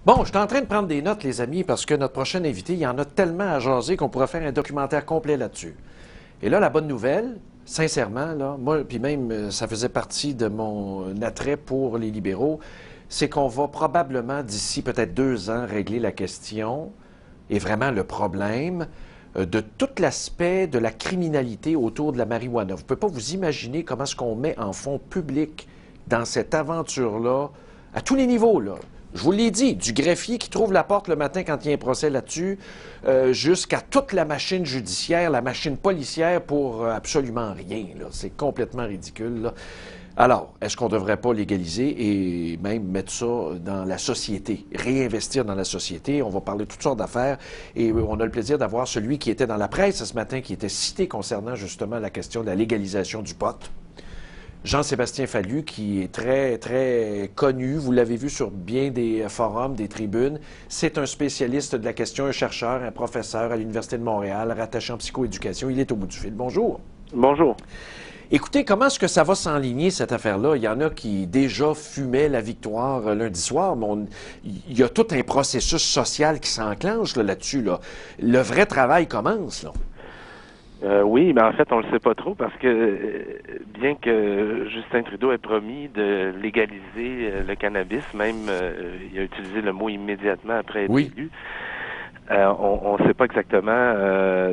Bon, je suis en train de prendre des notes, les amis, parce que notre prochain invité, il y en a tellement à jaser qu'on pourrait faire un documentaire complet là-dessus. Et là, la bonne nouvelle, sincèrement, là, moi, puis même, ça faisait partie de mon attrait pour les libéraux, c'est qu'on va probablement, d'ici peut-être 2 ans, régler la question et vraiment le problème de tout l'aspect de la criminalité autour de la marijuana. Vous ne pouvez pas vous imaginer comment est-ce qu'on met en fonds public dans cette aventure-là, à tous les niveaux, là. Je vous l'ai dit, du greffier qui trouve la porte le matin quand il y a un procès là-dessus, jusqu'à toute la machine judiciaire, la machine policière pour absolument rien, là. C'est complètement ridicule, là. Alors, est-ce qu'on ne devrait pas légaliser et même mettre ça dans la société, réinvestir dans la société? On va parler de toutes sortes d'affaires et on a le plaisir d'avoir celui qui était dans la presse ce matin, qui était cité concernant justement la question de la légalisation du pot. Jean-Sébastien Fallu, qui est très, très connu, vous l'avez vu sur bien des forums, des tribunes. C'est un spécialiste de la question, un chercheur, un professeur à l'Université de Montréal, rattaché en psychoéducation. Il est au bout du fil. Bonjour. Bonjour. Écoutez, comment est-ce que ça va s'enligner, cette affaire-là? Il y en a qui déjà fumaient la victoire lundi soir, mais il y a tout un processus social qui s'enclenche là-dessus. Là. Le vrai travail commence, là. Oui, mais en fait, on le sait pas trop parce que bien que Justin Trudeau ait promis de légaliser le cannabis, même il a utilisé le mot immédiatement après être élu, on ne sait pas exactement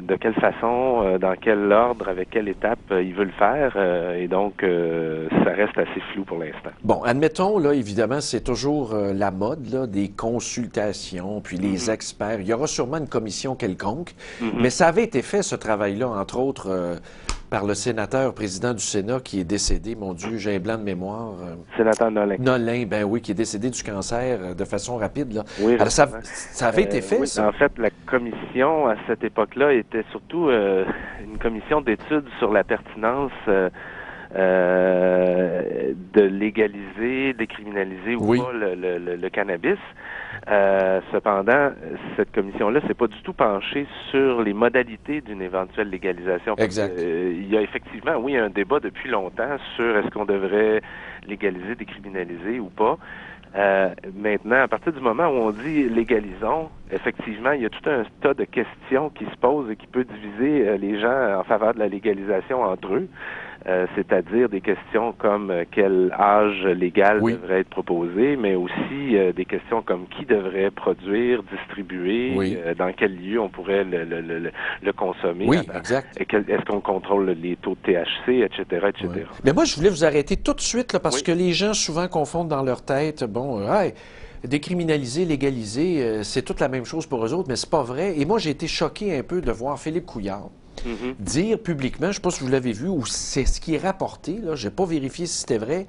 de quelle façon, dans quel ordre, avec quelle étape il veut le faire, et donc ça reste assez flou pour l'instant. Bon, admettons, là, évidemment, c'est toujours la mode, là, des consultations, puis les experts. Il y aura sûrement une commission quelconque, mais ça avait été fait, ce travail-là, entre autres, par le sénateur, président du Sénat, qui est décédé, mon Dieu, j'ai un blanc de mémoire. Sénateur Nolin. Nolin, ben oui, qui est décédé du cancer de façon rapide, là. Oui, alors, ça avait été fait, oui, ça? En fait, la commission, à cette époque-là, était surtout une commission d'études sur la pertinence de légaliser, décriminaliser ou pas le cannabis. Cependant, cette commission-là s'est pas du tout penchée sur les modalités d'une éventuelle légalisation. Exact. Il y a effectivement, oui, un débat depuis longtemps sur est-ce qu'on devrait légaliser, décriminaliser ou pas. Maintenant, à partir du moment où on dit légalisons, effectivement, il y a tout un tas de questions qui se posent et qui peut diviser les gens en faveur de la légalisation entre eux. C'est-à-dire des questions comme quel âge légal devrait être proposé, mais aussi des questions comme qui devrait produire, distribuer, dans quel lieu on pourrait le consommer. Oui, exact. Est-ce qu'on contrôle les taux de THC, etc., etc. Oui. Mais moi, je voulais vous arrêter tout de suite, là, parce que les gens souvent confondent dans leur tête, décriminaliser, légaliser, c'est toute la même chose pour eux autres, mais c'est pas vrai. Et moi, j'ai été choqué un peu de voir Philippe Couillard dire publiquement, je ne sais pas si vous l'avez vu, ou c'est ce qui est rapporté, là, je n'ai pas vérifié si c'était vrai,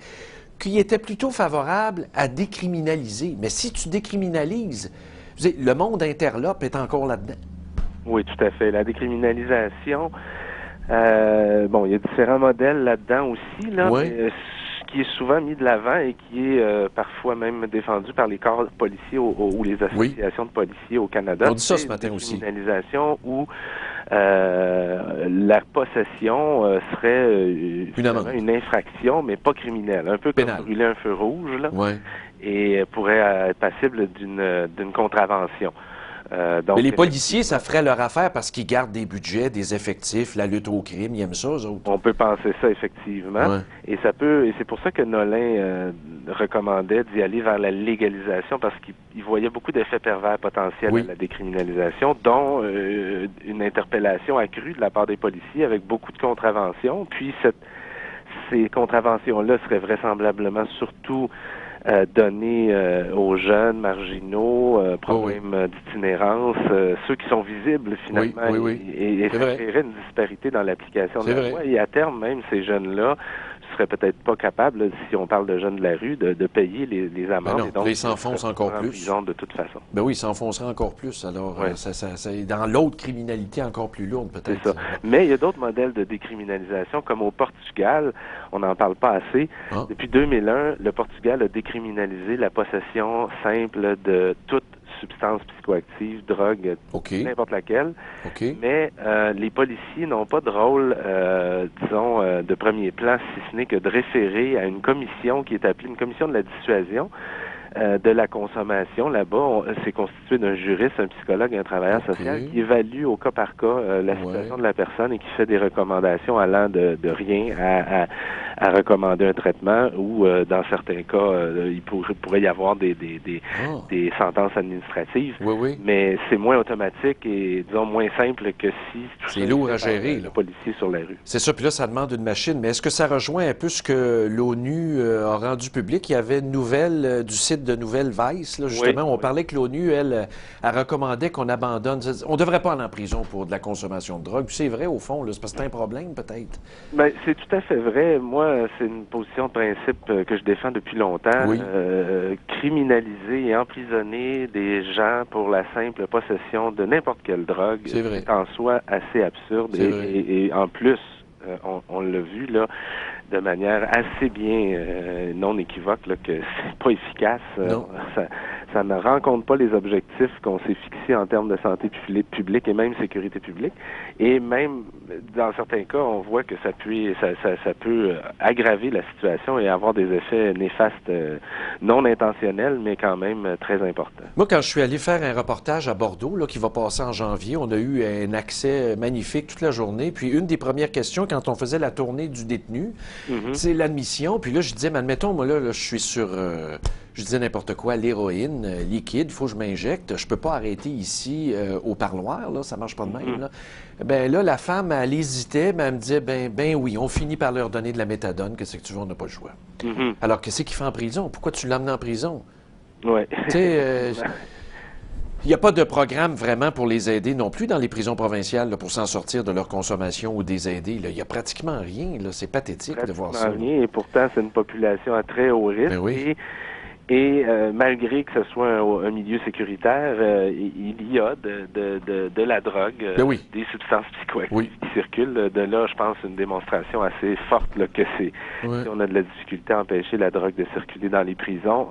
qu'il était plutôt favorable à décriminaliser. Mais si tu décriminalises, vous savez, le monde interlope est encore là-dedans. Oui, tout à fait. La décriminalisation, bon, il y a différents modèles là-dedans aussi, là, mais ce qui est souvent mis de l'avant et qui est parfois même défendu par les corps policiers ou les associations de policiers au Canada. On dit ça ce matin aussi. Décriminalisation où la possession serait une infraction, mais pas criminelle. Un peu comme brûler un feu rouge, là, et pourrait être passible d'une contravention. Donc, mais les policiers, ça ferait leur affaire parce qu'ils gardent des budgets, des effectifs, la lutte au crime, ils aiment ça, eux autres. On peut penser ça, effectivement. Et c'est pour ça que Nolin recommandait d'y aller vers la légalisation, parce qu'il voyait beaucoup d'effets pervers potentiels à la décriminalisation, dont une interpellation accrue de la part des policiers avec beaucoup de contraventions. Puis ces contraventions-là seraient vraisemblablement surtout donner aux jeunes marginaux, problèmes d'itinérance, ceux qui sont visibles finalement, et créerait une disparité dans l'application de la loi. Et à terme, même, ces jeunes-là seraient peut-être pas capables, si on parle de jeunes de la rue, de payer les amendes. Non, et donc, ils s'enfoncent encore plus. Prison de toute façon. Ben oui, ils s'enfonceraient encore plus. Alors, ça, dans l'autre criminalité encore plus lourde, peut-être. C'est ça. Mais il y a d'autres modèles de décriminalisation, comme au Portugal, on n'en parle pas assez. Depuis 2001, le Portugal a décriminalisé la possession simple de toute substance psychoactive, drogue, n'importe laquelle. Mais les policiers n'ont pas de rôle, disons, de premier plan, si ce n'est que de référer à une commission qui est appelée une commission de la dissuasion, de la consommation. Là-bas, c'est constitué d'un juriste, un psychologue et un travailleur social qui évalue au cas par cas la situation de la personne et qui fait des recommandations allant de rien à recommander un traitement ou, dans certains cas, il pourrait y avoir des sentences administratives. Mais c'est moins automatique et, disons, moins simple que si c'est lourd à gérer, le policier sur la rue. C'est ça, puis là, ça demande une machine. Mais est-ce que ça rejoint un peu ce que l'ONU a rendu public? Il y avait une nouvelle du site de Nouvelle Vice, là, justement. On parlait que l'ONU, elle recommandait qu'on abandonne. On ne devrait pas aller en prison pour de la consommation de drogue. C'est vrai, au fond, là, c'est parce que c'est un problème, peut-être? Bien, c'est tout à fait vrai. Moi, c'est une position de principe que je défends depuis longtemps. Criminaliser et emprisonner des gens pour la simple possession de n'importe quelle drogue, c'est en soi assez absurde. Et en plus, on l'a vu là de manière assez bien non équivoque là, que c'est pas efficace. Ça ne rencontre pas les objectifs qu'on s'est fixés en termes de santé publique et même sécurité publique. Et même dans certains cas, on voit que ça peut aggraver la situation et avoir des effets néfastes, non intentionnels, mais quand même très importants. Moi, quand je suis allé faire un reportage à Bordeaux, là, qui va passer en janvier, on a eu un accès magnifique toute la journée. Puis une des premières questions, quand on faisait la tournée du détenu, c'est l'admission. Puis là, je disais, mais admettons, moi, là je suis sur... je disais n'importe quoi, l'héroïne liquide, il faut que je m'injecte. Je peux pas arrêter ici au parloir, là, ça marche pas de même. Là. Ben là, la femme, elle hésitait, mais elle me disait, ben oui, on finit par leur donner de la méthadone, qu'est-ce que tu veux, on n'a pas le choix. Alors, qu'est-ce qu'il fait en prison? Pourquoi tu l'emmènes en prison? Oui. Tu sais, il n'y a pas de programme vraiment pour les aider non plus dans les prisons provinciales là, pour s'en sortir de leur consommation ou des aider. Il n'y a pratiquement rien. C'est pathétique de voir ça. Rien, et pourtant, c'est une population à très haut risque. Ben oui. Et malgré que ce soit un milieu sécuritaire, il y a de la drogue, des substances psychoactives qui circulent. De là, je pense, une démonstration assez forte là, que si on a de la difficulté à empêcher la drogue de circuler dans les prisons,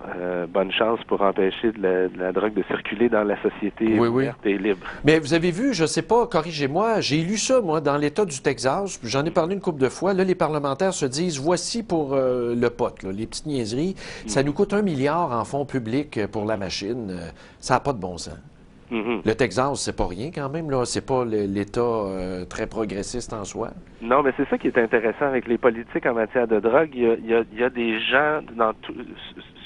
bonne chance pour empêcher de la drogue de circuler dans la société ouverte et libre. Mais vous avez vu, je ne sais pas, corrigez-moi, j'ai lu ça, moi, dans l'État du Texas, j'en ai parlé une couple de fois, là, les parlementaires se disent, voici pour le pot, là, les petites niaiseries, ça nous coûte 1 milliard en fonds publics pour la machine. Ça n'a pas de bon sens. Le Texas, c'est pas rien quand même, là. C'est pas l'État très progressiste en soi. Non, mais c'est ça qui est intéressant avec les politiques en matière de drogue. Il y a des gens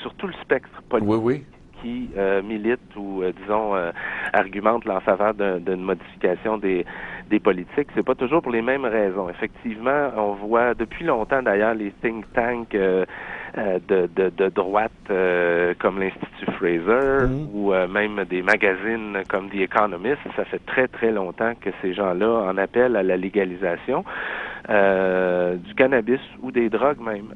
sur tout le spectre politique qui militent ou, disons, argumentent en faveur d'une modification des politiques. C'est pas toujours pour les mêmes raisons. Effectivement, on voit depuis longtemps d'ailleurs les think tanks de droite comme l'Institut Fraser ou même des magazines comme The Economist. Ça fait très, très longtemps que ces gens-là en appellent à la légalisation du cannabis ou des drogues même.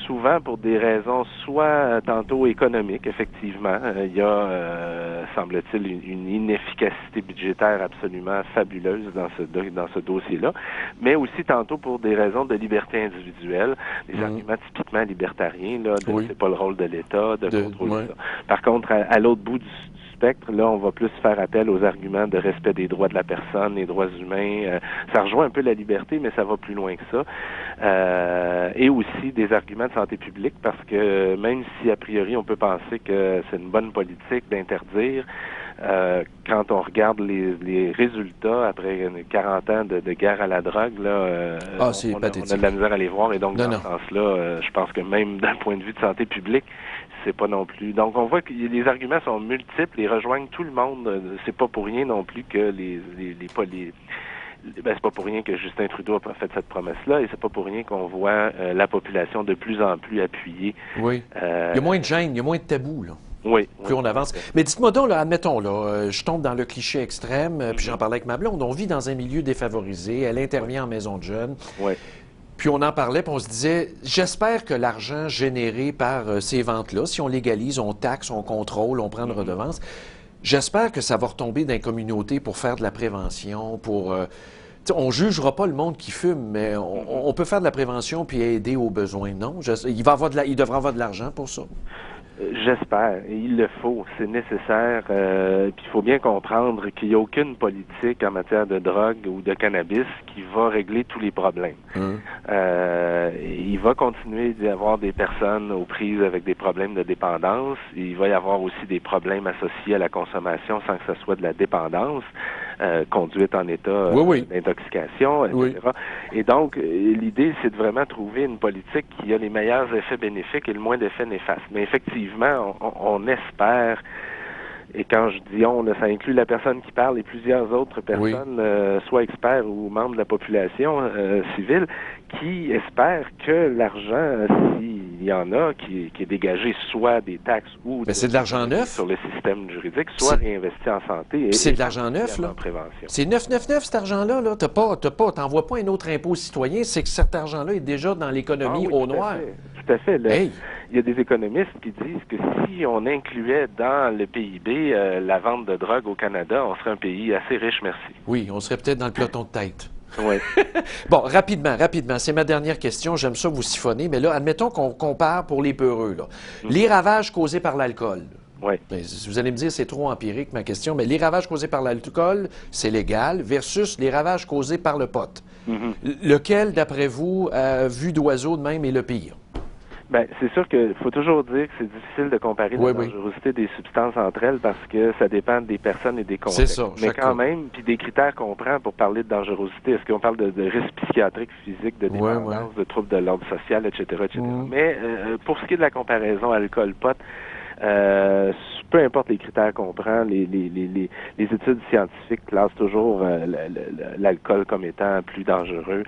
Souvent pour des raisons soit tantôt économiques, effectivement. Il y a, semble-t-il, une inefficacité budgétaire absolument fabuleuse dans ce dossier-là, mais aussi tantôt pour des raisons de liberté individuelle, des arguments typiquement libertariens, là, c'est pas le rôle de l'État de contrôler ça. Par contre, à l'autre bout du spectre, là, on va plus faire appel aux arguments de respect des droits de la personne, des droits humains. Ça rejoint un peu la liberté, mais ça va plus loin que ça. Et aussi des arguments de santé publique, parce que même si, a priori, on peut penser que c'est une bonne politique d'interdire, quand on regarde les résultats après 40 ans de guerre à la drogue, là, on a de la misère à les voir. Et donc, dans ce sens-là, je pense que même d'un point de vue de santé publique, c'est pas non plus. Donc, on voit que les arguments sont multiples et rejoignent tout le monde. C'est pas pour rien non plus que c'est pas pour rien que Justin Trudeau a fait cette promesse-là et c'est pas pour rien qu'on voit la population de plus en plus appuyée. Oui. Il y a moins de gêne, il y a moins de tabous, là. Oui. Plus on avance. Mais dites-moi donc, là, admettons, là, je tombe dans le cliché extrême, puis j'en parlais avec ma blonde, on vit dans un milieu défavorisé, elle intervient en maison de jeunes. Oui. Puis on en parlait, puis on se disait, j'espère que l'argent généré par ces ventes-là, si on légalise, on taxe, on contrôle, on prend une redevance, j'espère que ça va retomber dans les communautés pour faire de la prévention, pour... on ne jugera pas le monde qui fume, mais on peut faire de la prévention puis aider aux besoins, non? Il devra avoir de l'argent pour ça. J'espère. Il le faut. C'est nécessaire. Puis il faut bien comprendre qu'il n'y a aucune politique en matière de drogue ou de cannabis qui va régler tous les problèmes. Il va continuer d'y avoir des personnes aux prises avec des problèmes de dépendance. Il va y avoir aussi des problèmes associés à la consommation sans que ce soit de la dépendance, conduite en état d'intoxication, etc. Oui. Et donc, l'idée, c'est de vraiment trouver une politique qui a les meilleurs effets bénéfiques et le moins d'effets néfastes. Mais effectivement, on espère, et quand je dis on, ça inclut la personne qui parle et plusieurs autres personnes, soit experts ou membres de la population civile, qui espèrent que l'argent, s'il y en a, qui est dégagé soit des taxes ou c'est de l'argent neuf sur le système juridique, soit réinvesti en santé et c'est de l'argent neuf, là. En prévention. C'est 999 cet argent-là, là. T'envoies pas un autre impôt aux citoyens, c'est que cet argent-là est déjà dans l'économie au noir. Tout à fait. Il y a des économistes qui disent que si on incluait dans le PIB la vente de drogue au Canada, on serait un pays assez riche, merci. Oui, on serait peut-être dans le peloton de tête. Oui. Bon, rapidement, c'est ma dernière question. J'aime ça vous siphonner, mais là, admettons qu'on compare pour les peureux, là. Les ravages causés par l'alcool. Oui. Vous allez me dire, c'est trop empirique, ma question, mais les ravages causés par l'alcool, c'est légal, versus les ravages causés par le pot. Lequel, d'après vous, vue d'oiseau de même, est le pire? Bien, c'est sûr qu'il faut toujours dire que c'est difficile de comparer la dangerosité des substances entre elles parce que ça dépend des personnes et des contextes. C'est ça, mais quand même, puis des critères qu'on prend pour parler de dangerosité. Est-ce qu'on parle de risques psychiatriques, physiques, de dépendance, de troubles de l'ordre social, etc., etc. Mais pour ce qui est de la comparaison alcool-pot, peu importe les critères qu'on prend, les études scientifiques classent toujours l'alcool comme étant plus dangereux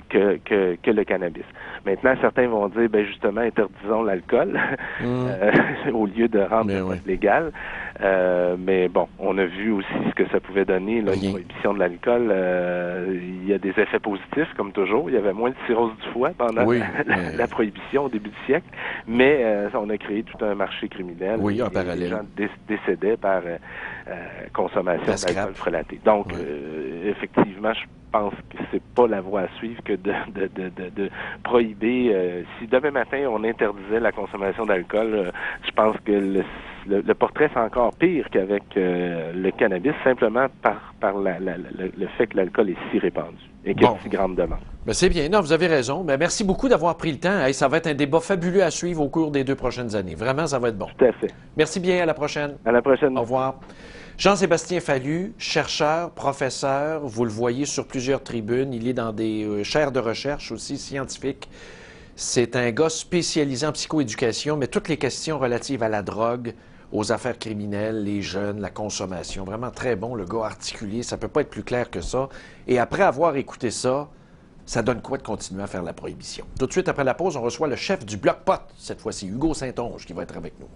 que le cannabis. Maintenant, certains vont dire, ben justement, interdisons l'alcool au lieu de rendre légal. Mais bon, on a vu aussi ce que ça pouvait donner, la prohibition de l'alcool. Il y a des effets positifs, comme toujours. Il y avait moins de cirrhose du foie pendant la prohibition au début du siècle, mais on a créé tout un marché criminel. Oui, en parallèle. Les gens décédaient par consommation d'alcool frelaté. Donc, effectivement, je pense que c'est pas la voie à suivre que de prohiber. Si demain matin, on interdisait la consommation d'alcool, je pense que le portrait, c'est encore pire qu'avec le cannabis, simplement par le fait que l'alcool est si répandu et qu'il y a une si grande demande. Ben c'est bien. Non, vous avez raison. Ben merci beaucoup d'avoir pris le temps. Hey, ça va être un débat fabuleux à suivre au cours des 2 prochaines années. Vraiment, ça va être bon. Tout à fait. Merci bien. À la prochaine. À la prochaine. Au revoir. Jean-Sébastien Fallu, chercheur, professeur, vous le voyez sur plusieurs tribunes. Il est dans des chaires de recherche aussi scientifiques. C'est un gars spécialisé en psychoéducation, mais toutes les questions relatives à la drogue, aux affaires criminelles, les jeunes, la consommation. Vraiment très bon, le gars articulé. Ça peut pas être plus clair que ça. Et après avoir écouté ça, ça donne quoi de continuer à faire la prohibition? Tout de suite après la pause, on reçoit le chef du Bloc Pot, cette fois-ci, Hugo Saint-Onge, qui va être avec nous.